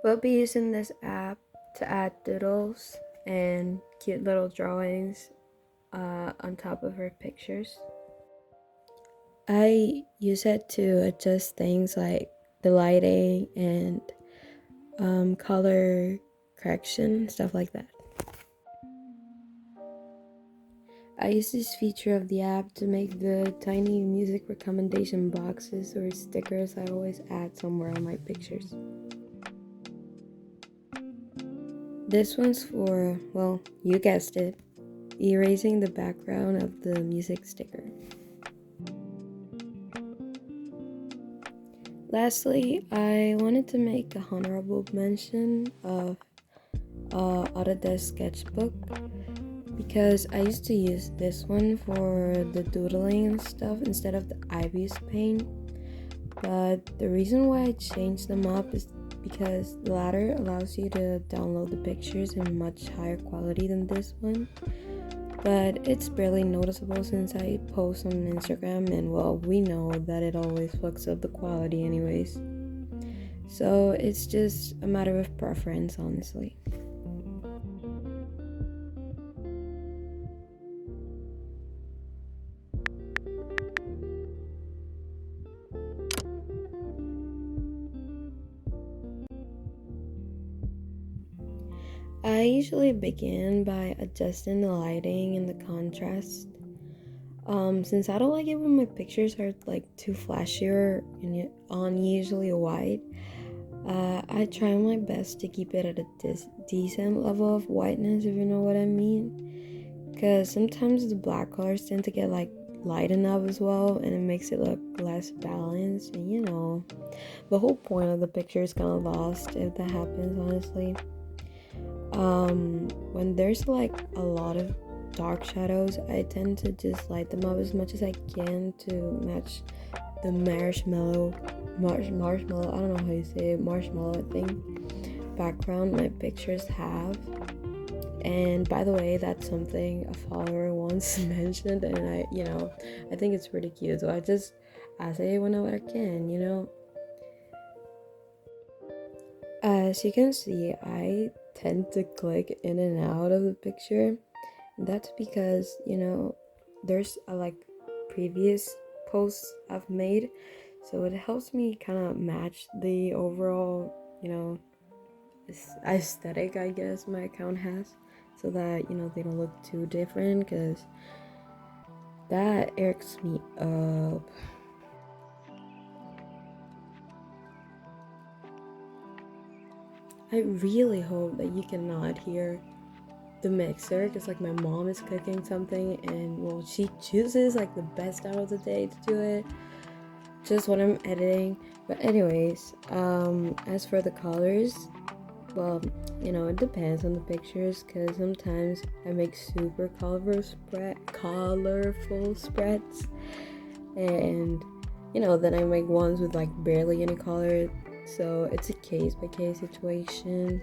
We'll be using this app to add doodles and cute little drawings on top of our pictures. I use it to adjust things like the lighting and color correction, stuff like that. I use this feature of the app to make the tiny music recommendation boxes or stickers I always add somewhere on my pictures. This one's for, well, you guessed it, erasing the background of the music sticker. Lastly, I wanted to make a honorable mention of Autodesk Sketchbook because I used to use this one for the doodling and stuff instead of the Ivy's paint. But the reason why I changed them up is because the latter allows you to download the pictures in much higher quality than this one. But it's barely noticeable since I post on Instagram, and well, we know that it always fucks up the quality anyways. So it's just a matter of preference, honestly. I usually begin by adjusting the lighting and the contrast. Since I don't like it when my pictures are like too flashy or unusually white, I try my best to keep it at a decent level of whiteness, if you know what I mean. Because sometimes the black colors tend to get like lightened up as well, and it makes it look less balanced. And the whole point of the picture is kind of lost if that happens, honestly. When there's like a lot of dark shadows, I tend to just light them up as much as I can to match the marshmallow, I don't know how you say it, marshmallow, I think, background my pictures have. And by the way, that's something a follower once mentioned, and I think it's pretty cute, so I say it whenever I can. As you can see, I tend to click in and out of the picture. That's because, there's like previous posts I've made, so it helps me kind of match the overall, aesthetic, I guess, my account has, so that, they don't look too different, because that irks me up. I really hope that you cannot hear the mixer, because like my mom is cooking something, and well, she chooses like the best out of the day to do it just when I'm editing. But anyways, as for the colors, well, it depends on the pictures, because sometimes I make super colorful spreads, and then I make ones with like barely any color, so it's a case by case situation.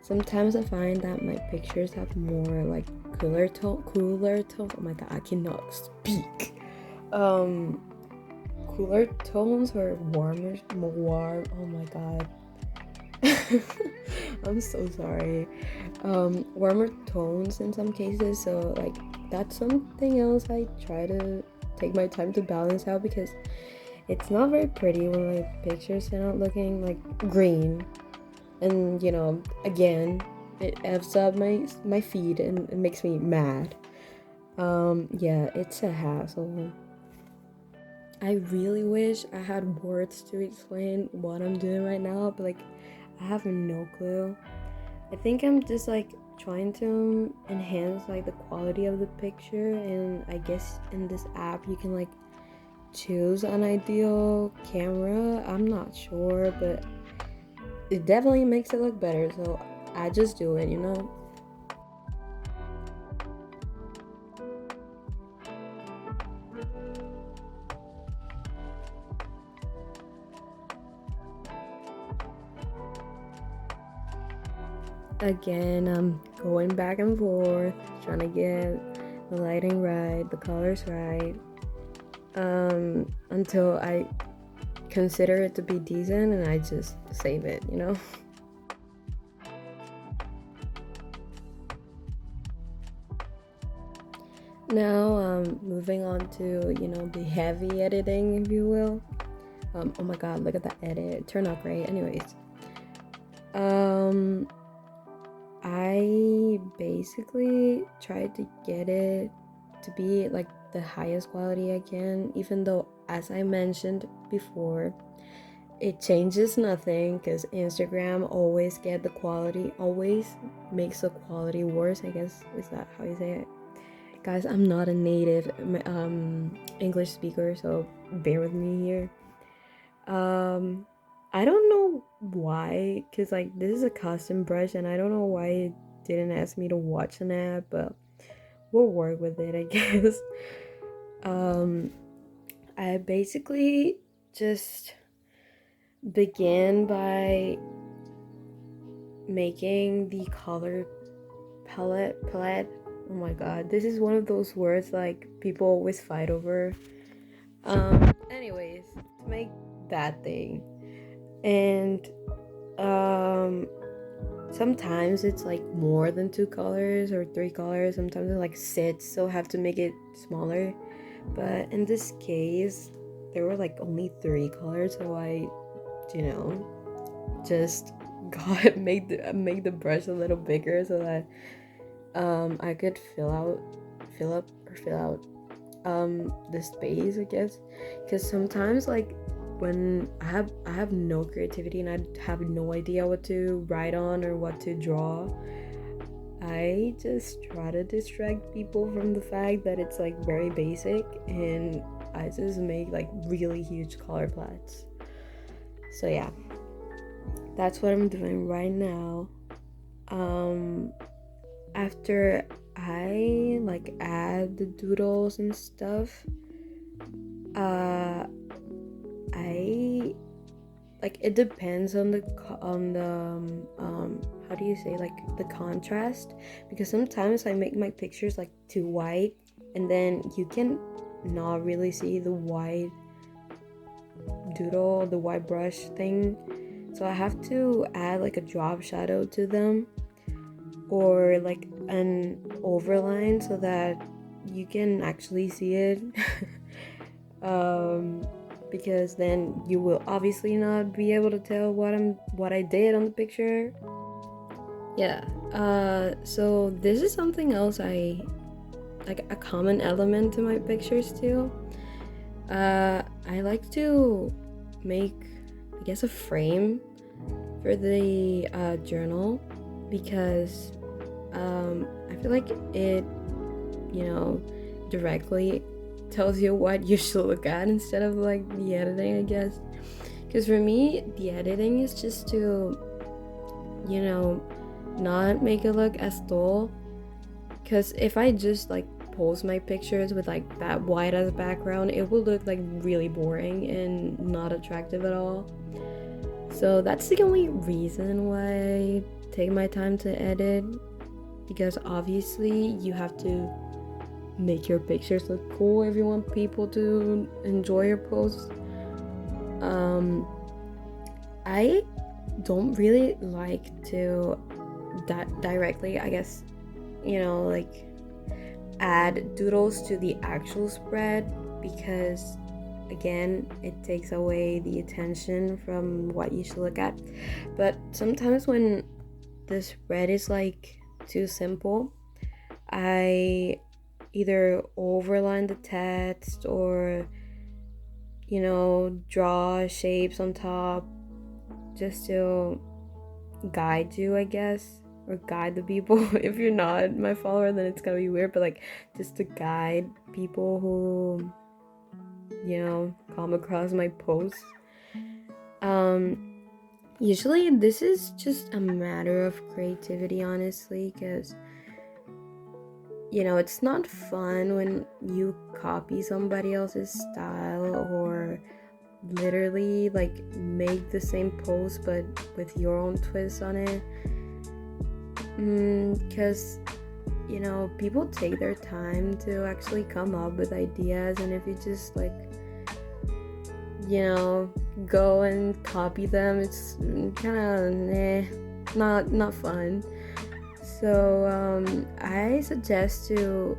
Sometimes I find that my pictures have more like cooler tones. Oh my god, I cannot speak. Cooler tones or warm. Oh my god. I'm so sorry. Warmer tones in some cases. So like that's something else I try to take my time to balance out, because it's not very pretty when my pictures end up looking like green. And again, it F's up my feed and it makes me mad. Yeah, it's a hassle. I really wish I had words to explain what I'm doing right now, but like I have no clue. I think I'm just like trying to enhance like the quality of the picture, and I guess in this app you can like choose an ideal camera. I'm not sure, but it definitely makes it look better, so I just do it. Again, I'm going back and forth, trying to get the lighting right, the colors right, until I consider it to be decent, and I just save it. Now, moving on to, the heavy editing, if you will. Oh my god, look at that edit. It turned out great. Anyways. I basically tried to get it to be like the highest quality I can, even though, as I mentioned before, it changes nothing because Instagram always makes the quality worse, I guess. Is that how you say it? Guys, I'm not a native English speaker, so bear with me here. I don't know why, because like this is a custom brush and I don't know why it didn't ask me to watch an app, but we'll work with it, I guess. I basically just began by making the color palette. Oh my god, this is one of those words like people always fight over. Anyways, to make that thing. And sometimes it's like more than 2 colors or 3 colors. Sometimes it like sits, so I have to make it smaller. But in this case, there were like only 3 colors, so I, just made the brush a little bigger so that I could fill out the space, I guess. Because sometimes like when I have no creativity and I have no idea what to write on or what to draw, I just try to distract people from the fact that it's like very basic, and I just make like really huge color palettes. So yeah, that's what I'm doing right now. After I like add the doodles and stuff, I like, it depends on the how do you say, like, the contrast, because sometimes I make my pictures like too white and then you can not really see the white doodle, the white brush thing, so I have to add like a drop shadow to them or like an overline so that you can actually see it. Because then you will obviously not be able to tell what I did on the picture. Yeah, so this is something else like a common element to my pictures too. I like to make, I guess, a frame for the journal, because I feel like it, directly tells you what you should look at instead of like the editing, I guess. Because for me, the editing is just to, not make it look as dull. Because if I just like post my pictures with like that white as a background, it will look like really boring and not attractive at all. So that's the only reason why I take my time to edit, because obviously you have to make your pictures look cool if you want people to enjoy your posts. I don't really like to directly, I guess, like add doodles to the actual spread, because again, it takes away the attention from what you should look at. But sometimes when the spread is like too simple, I either overline the text or draw shapes on top just to guide you, I guess, or guide the people. If you're not my follower, then it's gonna be weird, but like just to guide people who come across my posts. Usually this is just a matter of creativity, honestly, because it's not fun when you copy somebody else's style or literally like make the same post but with your own twist on it. Because people take their time to actually come up with ideas, and if you just like go and copy them, it's kind of not fun. So I suggest to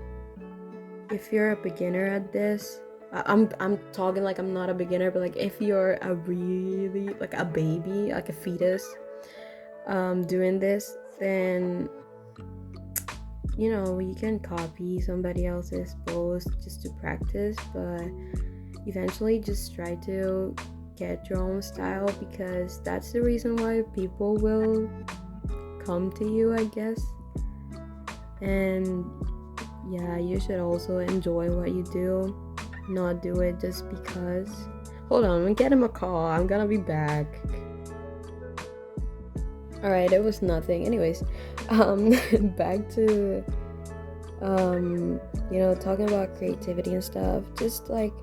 if you're a beginner at this, I'm talking like I'm not a beginner, but like if you're a really like a baby, like a fetus, doing this, then you know you can copy somebody else's post just to practice, but eventually just try to get your own style, because that's the reason why people will come to you, I guess. And yeah, you should also enjoy what you do, not do it just because. Hold on, I'm getting a call, I'm gonna be back. Alright, it was nothing. Anyways, back to you know, talking about creativity and stuff. Just like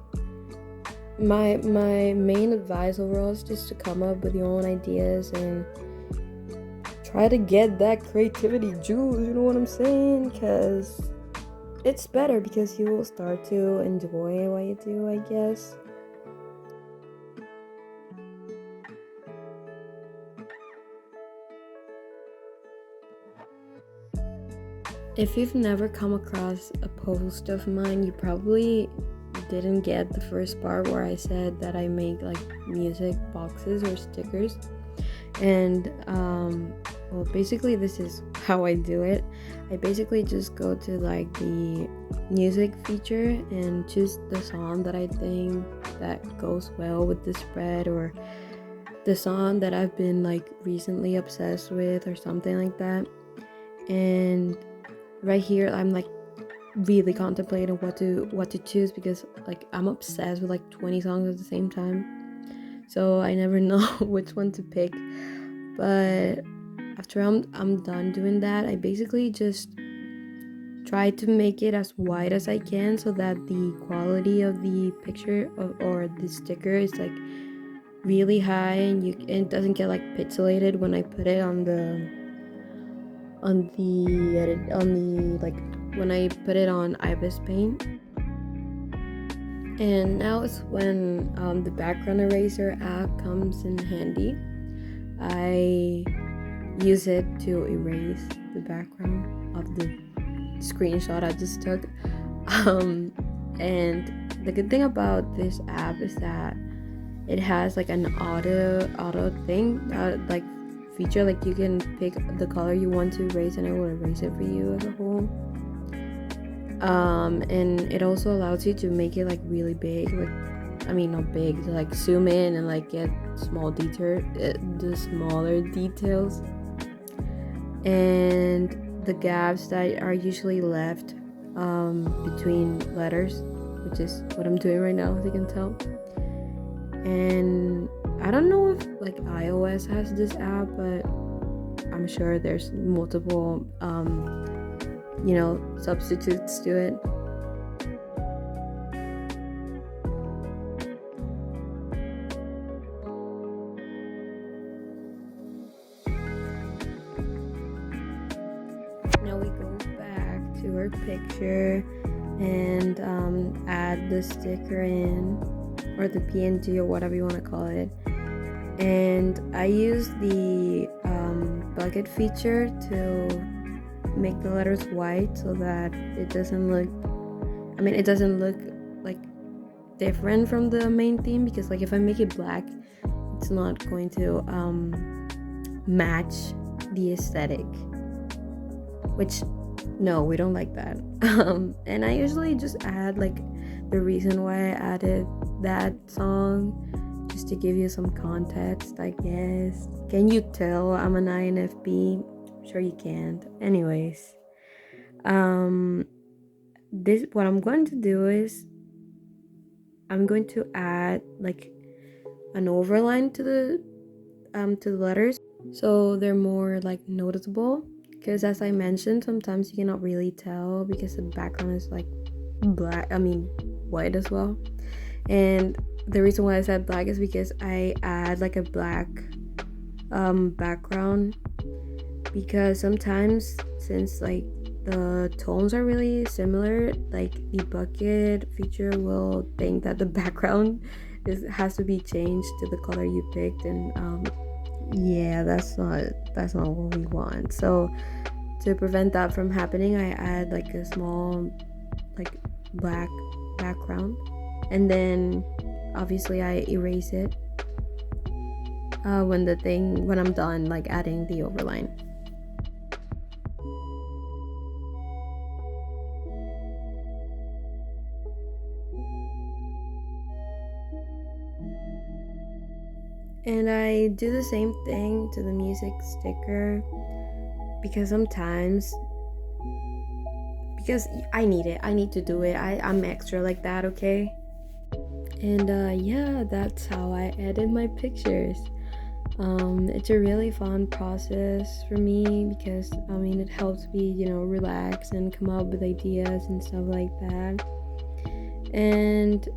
my main advice overall is just to come up with your own ideas and try to get that creativity juice, you know what I'm saying? Because it's better, because you will start to enjoy what you do, I guess. If you've never come across a post of mine, you probably didn't get the first part where I said that I make like music boxes or stickers. And well, basically this is how I do it. I basically just go to like the music feature and choose the song that I think that goes well with the spread, or the song that I've been like recently obsessed with or something like that. And right here I'm like really contemplating what to choose, because like I'm obsessed with like 20 songs at the same time, so I never know which one to pick. But after I'm done doing that, I basically just try to make it as wide as I can, so that the quality of the picture or the sticker is like really high, and it doesn't get like pixelated when I put it on the like when I put it on Ibis Paint. And now is when the background eraser app comes in handy. I use it to erase the background of the screenshot I just took. And the good thing about this app is that it has like an auto thing, like feature, like you can pick the color you want to erase and it will erase it for you as a whole. And it also allows you to make it like really big, like I mean not big, to like zoom in and like get the smaller details, and the gaps that are usually left between letters, which is what I'm doing right now, as you can tell. And I don't know if like iOS has this app, but I'm sure there's multiple you know, substitutes to it. Now we go back to our picture and add the sticker in, or the PNG, or whatever you want to call it. And I use the bucket feature to make the letters white, so that it doesn't look like different from the main theme, because like if I make it black, it's not going to match the aesthetic, which no, we don't like that. And I usually just add like the reason why I added that song, just to give you some context, I guess. Can you tell I'm an INFP? Sure you can't. Anyways, this what I'm going to do is I'm going to add like an overline to the letters, so they're more like noticeable, because as I mentioned, sometimes you cannot really tell because the background is like white as well. And the reason why I said black is because I add like a black background, because sometimes, since like the tones are really similar, like the bucket feature will think that the background has to be changed to the color you picked, and yeah, that's not what we want. So to prevent that from happening, I add like a small like black background, and then obviously I erase it when I'm done like adding the overline. And I do the same thing to the music sticker because sometimes, because I need it, I need to do it. I'm extra like that, okay? And yeah, that's how I edit my pictures. It's a really fun process for me because I mean it helps me, relax and come up with ideas and stuff like that. And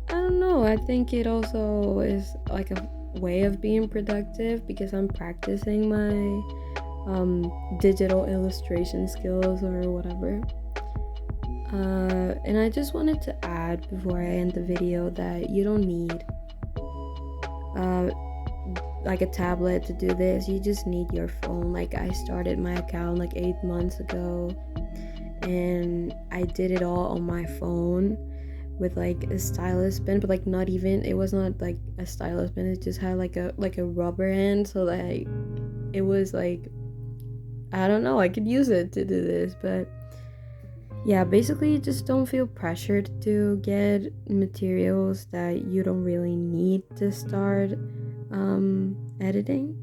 I don't know, I think it also is like a way of being productive because I'm practicing my digital illustration skills or whatever. And I just wanted to add before I end the video that you don't need like a tablet to do this. You just need your phone. Like I started my account like 8 months ago and I did it all on my phone with like a stylus pen, but like not even, it was not like a stylus pen, it just had like a rubber hand, so like it was like, I don't know, I could use it to do this. But yeah, basically just don't feel pressured to get materials that you don't really need to start editing.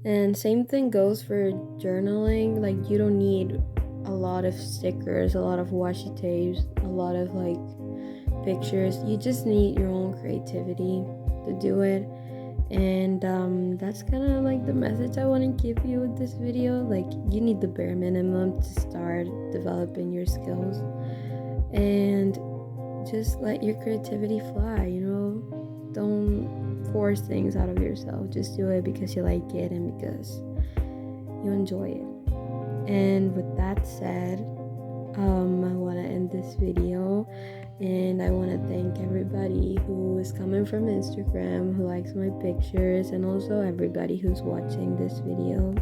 And same thing goes for journaling. Like you don't need a lot of stickers, a lot of washi tapes, a lot of like pictures. You just need your own creativity to do it. And that's kind of like the message I want to give you with this video. Like you need the bare minimum to start developing your skills, and just let your creativity fly, don't force things out of yourself. Just do it because you like it and because you enjoy it. And with that said, I want to end this video, and I want to thank everybody who is coming from Instagram, who likes my pictures, and also everybody who's watching this video.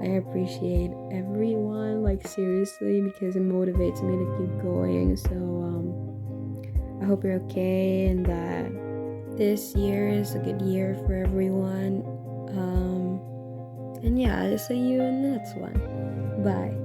I appreciate everyone, like seriously, because it motivates me to keep going. So I hope you're okay and that this year is a good year for everyone. And yeah, I'll see you in the next one. Bye.